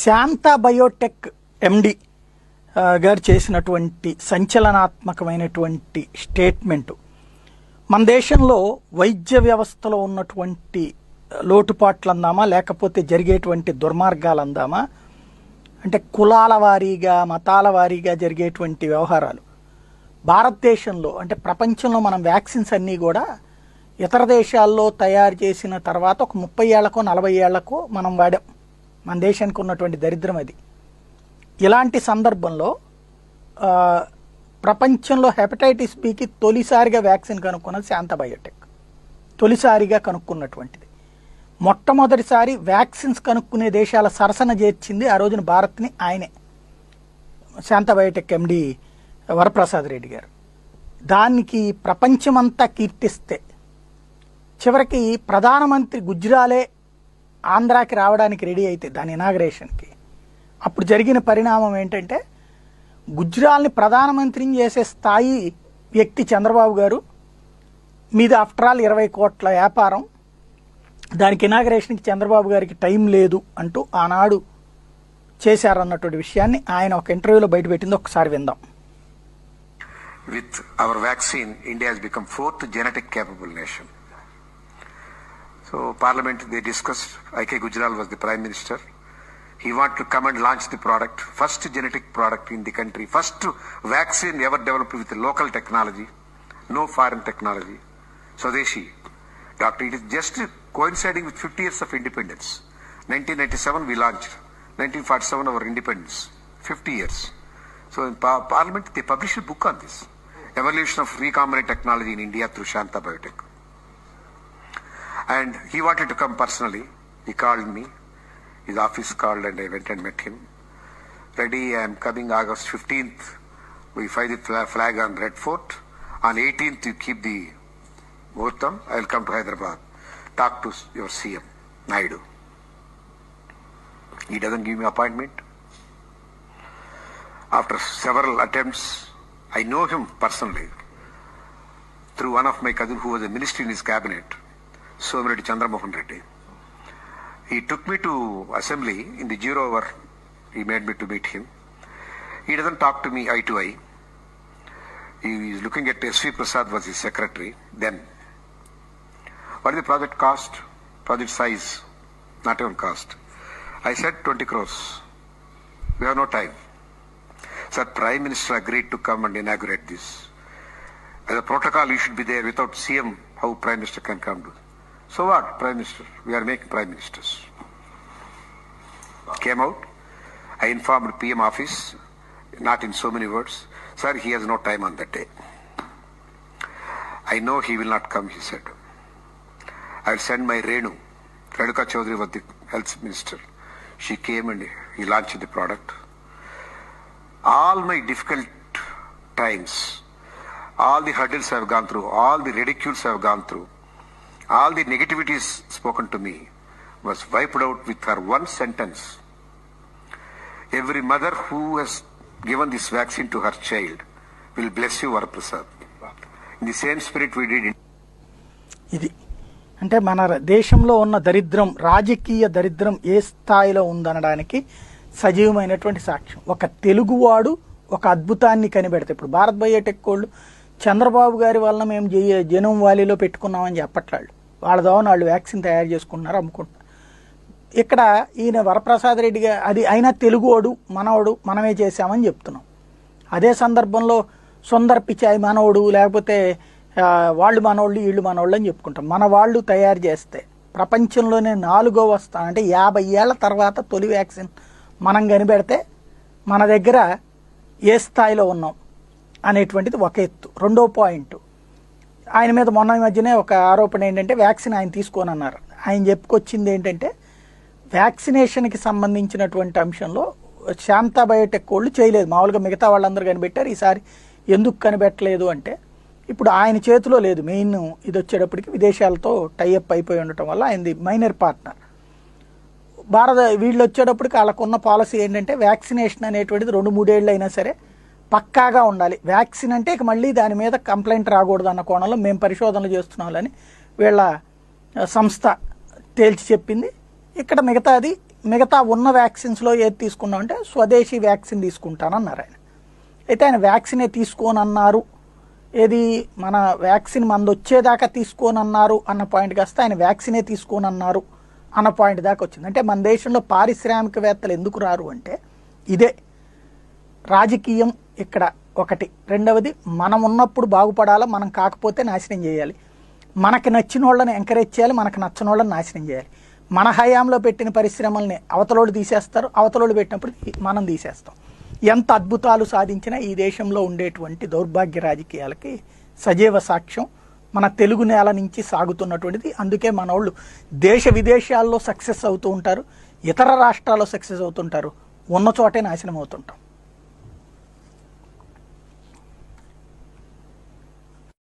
Shanta Biotech ఎండి గారు చేసినటువంటి సంచలనాత్మకమైనటువంటి statement మన దేశంలో వైద్య వ్యవస్థలో ఉన్నటువంటి లోటుపాట్లు అందామా, లేకపోతే జరిగేటువంటి దుర్మార్గాలు అందామా, అంటే కులాల వారీగా మతాల వారీగా జరిగేటువంటి వ్యవహారాలు భారతదేశంలో అంటే ప్రపంచంలో మనం వ్యాక్సిన్స్ అన్నీ కూడా ఇతర దేశాల్లో తయారు చేసిన తర్వాత ఒక 30 ఏళ్లకో 40 ఏళ్లకో మనం వాడాం. మన దేశానికి ఉన్నటువంటి దరిద్రం అది. ఇలాంటి సందర్భంలో ప్రపంచంలో హెపటైటిస్ బికి తొలిసారిగా వ్యాక్సిన్ కనుక్కున్నది శాంతా బయోటెక్. తొలిసారిగా కనుక్కున్నటువంటిది. మొట్టమొదటిసారి వ్యాక్సిన్స్ కనుక్కునే దేశాల సరసన చేర్చింది ఆ రోజున భారత్ని ఆయనే, శాంతా బయోటెక్ ఎండి వరప్రసాద్ రెడ్డి గారు. దానికి ప్రపంచమంతా కీర్తిస్తే చివరికి ప్రధానమంత్రి గుజ్రాలే ఆంధ్రాకి రావడానికి రెడీ అయితే దాని ఇనాగరేషన్కి అప్పుడు జరిగిన పరిణామం ఏంటంటే గుజ్రాల్ని ప్రధానమంత్రిని చేసే స్థాయి వ్యక్తి చంద్రబాబు గారు మీద ఆఫ్టర్ ఆల్ 20 కోట్ల వ్యాపారం, దానికి ఇనాగరేషన్కి చంద్రబాబు గారికి టైం లేదు అంటూ ఆనాడు చేశారన్నటువంటి విషయాన్ని ఆయన ఒక ఇంటర్వ్యూలో బయటపెట్టింది. ఒకసారి విందాం. With our vaccine, India has become 4th genetic capable nation. So Parliament, they discussed, I.K. Gujral was the Prime Minister. He wanted to come and launch the product, first genetic product in the country, first vaccine ever developed with local technology, no foreign technology, Swadeshi. Doctor, it is just coinciding with 50 years of independence. 1997 we launched, 1947 our independence, 50 years. So in Parliament they published a book on this, evolution of recombinant technology in India through Shanta Biotech. And he wanted to come personally. He called me. His office called and I went and met him. Ready, I am coming August 15th. We fly the flag on Red Fort. On 18th, you keep the Muhurtam. I will come to Hyderabad. Talk to your CM, Naidu. He doesn't give me appointment. After several attempts, I know him personally through one of my cousins who was a minister in his cabinet, Somireddy Chandramohan Reddy. He took me to assembly in the 0 hour. He made me to meet him. He doesn't talk to me eye to eye. He is looking at S.V. Prasad was his secretary then. What is the project cost? Project size? Not even cost. I said 20 crores. We have no time. Sir, Prime Minister agreed to come and inaugurate this. As a protocol, you should be there. Without CM, how Prime Minister can come to? So what, Prime Minister? We are making Prime Ministers. Came out. I informed PM office, not in so many words. Sir, he has no time on that day. I know he will not come, he said. I will send my Renu. Renuka Chaudhary was the health minister. She came and he launched the product. All my difficult times, all the hurdles I have gone through, all the ridicules I have gone through, all the negativities spoken to me was wiped out with her one sentence. Every mother who has given this vaccine to her child will bless you, Varaprasad. In the same spirit we did. ఇది అంటే మన దేశంలో ఉన్న దరిద్రం, రాజకీయ దరిద్రం ఏ స్థాయిలో ఉందనడానికి సజీవమైనటువంటి సాక్ష్యం. ఒక తెలుగువాడు ఒక అద్భుతాన్ని కనిపెడతాయి. ఇప్పుడు భారత్ బయోటెక్ వాళ్ళు చంద్రబాబు గారి వల్ల మేము జనం వాలీలో పెట్టుకున్నామని చెప్పట్లేదు. వాళ్ళ ద్వారా వాళ్ళు వ్యాక్సిన్ తయారు చేసుకుంటున్నారు, అమ్ముకుంటున్నారు. ఇక్కడ ఈయన వరప్రసాద్ రెడ్డిగా అది అయినా తెలుగువాడు మనవడు మనమే చేశామని చెప్తున్నాం. అదే సందర్భంలో సుందర్ పిచాయ్ మనవడు, లేకపోతే వాళ్ళు మనోళ్ళు వీళ్ళు మనోళ్ళు అని చెప్పుకుంటాం. మన వాళ్ళు తయారు చేస్తే ప్రపంచంలోనే 4వ స్థానం, అంటే 50 ఏళ్ల తర్వాత తొలి వ్యాక్సిన్ మనం కనిపెడితే మన దగ్గర ఏ స్థాయిలో ఉన్నాం అనేటువంటిది ఒక ఎత్తు. రెండో పాయింట్, ఆయన మీద మొన్న మధ్యనే ఒక ఆరోపణ ఏంటంటే వ్యాక్సిన్ ఆయన తీసుకోనన్నారు. ఆయన చెప్పుకొచ్చింది ఏంటంటే వ్యాక్సినేషన్కి సంబంధించినటువంటి అంశంలో శాంతా బయోటెక్ వాళ్ళు చేయలేదు. మామూలుగా మిగతా వాళ్ళందరూ కనిపెట్టారు, ఈసారి ఎందుకు కనిపెట్టలేదు అంటే ఇప్పుడు ఆయన చేతిలో లేదు. మెయిన్ ఇది వచ్చేటప్పటికి విదేశాలతో టైఅప్ అయిపోయి ఉండటం వల్ల ఆయనది మైనర్ పార్ట్నర్. వీళ్ళు వచ్చేటప్పటికి వాళ్ళకున్న పాలసీ ఏంటంటే వ్యాక్సినేషన్ అనేటువంటిది 2-3 ఏళ్ళు అయినా సరే పక్కాగా ఉండాలి. వ్యాక్సిన్ అంటే ఇక మళ్ళీ దాని మీద కంప్లైంట్ రాకూడదు అన్న కోణంలో మేము పరిశోధనలు చేస్తున్నామని వీళ్ళ సంస్థ తేల్చి చెప్పింది. ఇక్కడ మిగతాది మిగతా ఉన్న వ్యాక్సిన్స్లో ఏది తీసుకున్నాం అంటే స్వదేశీ వ్యాక్సిన్ తీసుకుంటానన్నారు ఆయన. అయితే ఆయన వ్యాక్సినే తీసుకోనన్నారు, ఏది మన వ్యాక్సిన్ మంది వచ్చేదాకా తీసుకోనన్నారు అన్న పాయింట్ కాస్త ఆయన వ్యాక్సినే తీసుకోనన్నారు అన్న పాయింట్ దాకా వచ్చింది. అంటే మన దేశంలో పారిశ్రామికవేత్తలు ఎందుకు రారు అంటే ఇదే రాజకీయం ఇక్కడ ఒకటి. రెండవది మనం ఉన్నప్పుడు బాగుపడాలా, మనం కాకపోతే నాశనం చేయాలి. మనకి నచ్చిన వాళ్ళని ఎంకరేజ్ చేయాలి, మనకు నచ్చని వాళ్ళని నాశనం చేయాలి. మన హయాంలో పెట్టిన పరిశ్రమల్ని అవతలోళ్ళు తీసేస్తారు, అవతలోళ్ళు పెట్టినప్పుడు మనం తీసేస్తాం. ఎంత అద్భుతాలు సాధించినా ఈ దేశంలో ఉండేటువంటి దౌర్భాగ్య రాజకీయాలకి సజీవ సాక్ష్యం మన తెలుగు నేల నుంచి సాగుతున్నటువంటిది. అందుకే మన వాళ్ళు దేశ విదేశాల్లో సక్సెస్ అవుతూ ఉంటారు, ఇతర రాష్ట్రాల్లో సక్సెస్ అవుతుంటారు, ఉన్న చోటే నాశనం అవుతుంటాం.